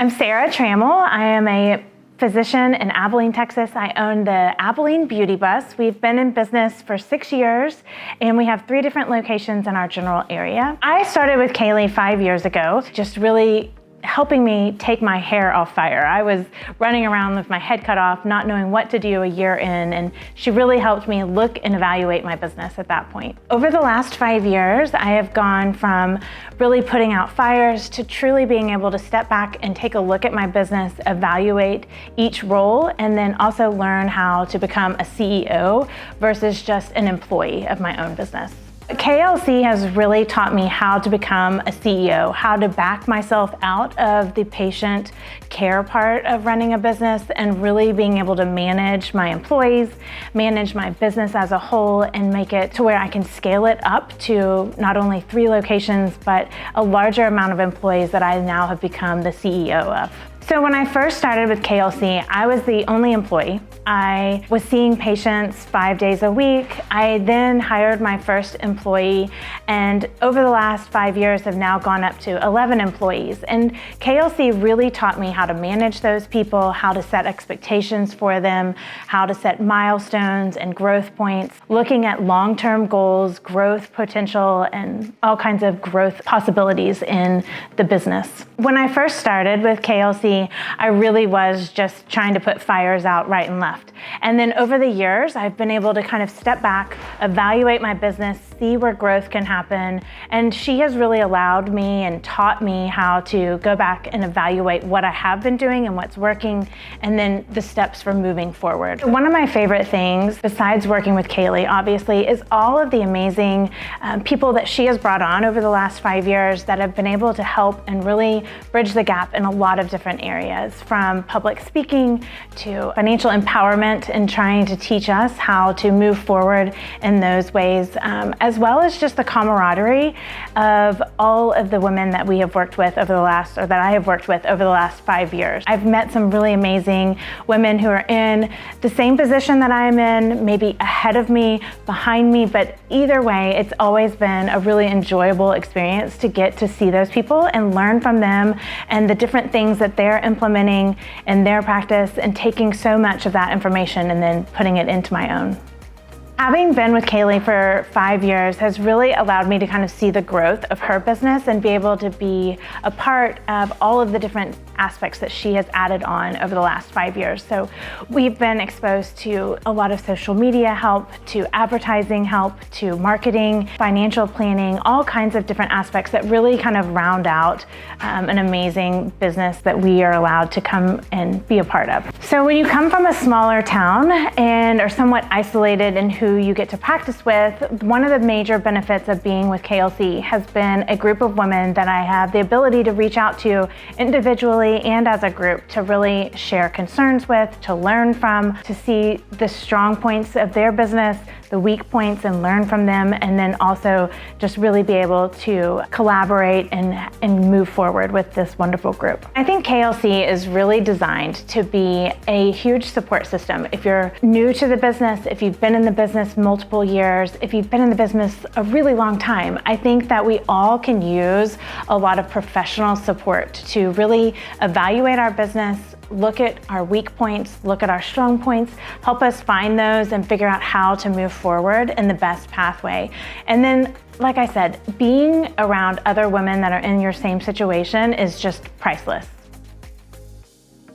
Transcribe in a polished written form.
I'm Sara Trammell. I am a physician in Abilene, Texas. I own the Abilene Beauty Bus. We've been in business for 6 years, and we have 3 different locations in our general area. I started with Kaylee 5 years ago, just really helping me take my hair off fire. I was running around with my head cut off, not knowing what to do a year in, and she really helped me look and evaluate my business at that point. Over the last 5 years, I have gone from really putting out fires to truly being able to step back and take a look at my business, evaluate each role, and then also learn how to become a CEO versus just an employee of my own business. KLC has really taught me how to become a CEO, how to back myself out of the patient care part of running a business and really being able to manage my employees, manage my business as a whole, and make it to where I can scale it up to not only 3 locations, but a larger amount of employees that I now have become the CEO of. So when I first started with KLC, I was the only employee. I was seeing patients 5 days a week. I then hired my first employee, and over the last 5 years have now gone up to 11 employees. And KLC really taught me how to manage those people, how to set expectations for them, how to set milestones and growth points, looking at long-term goals, growth potential, and all kinds of growth possibilities in the business. When I first started with KLC, I really was just trying to put fires out right and left. And then over the years, I've been able to kind of step back, evaluate my business, see where growth can happen. And she has really allowed me and taught me how to go back and evaluate what I have been doing and what's working, and then the steps for moving forward. One of my favorite things, besides working with Kaylee, obviously, is all of the amazing people that she has brought on over the last 5 years that have been able to help and really bridge the gap in a lot of different areas, from public speaking to financial empowerment and trying to teach us how to move forward in those ways, as well as just the camaraderie of all of the women that we have worked with over the last, or that I have worked with over the last 5 years. I've met some really amazing women who are in the same position that I am in, maybe ahead of me, behind me, but either way, it's always been a really enjoyable experience to get to see those people and learn from them and the different things that they're implementing in their practice, and taking so much of that information and then putting it into my own. Having been with Kaylee for 5 years has really allowed me to kind of see the growth of her business and be able to be a part of all of the different aspects that she has added on over the last 5 years. So we've been exposed to a lot of social media help, to advertising help, to marketing, financial planning, all kinds of different aspects that really kind of round out an amazing business that we are allowed to come and be a part of. So when you come from a smaller town and are somewhat isolated in who you get to practice with, one of the major benefits of being with KLC has been a group of women that I have the ability to reach out to individually and as a group to really share concerns with, to learn from, to see the strong points of their business, the weak points, and learn from them, and then also just really be able to collaborate and move forward with this wonderful group. I think KLC is really designed to be a huge support system. If you're new to the business, if you've been in the business multiple years, if you've been in the business a really long time, I think that we all can use a lot of professional support to really evaluate our business, look at our weak points, look at our strong points, help us find those and figure out how to move forward in the best pathway. And then, like I said, being around other women that are in your same situation is just priceless.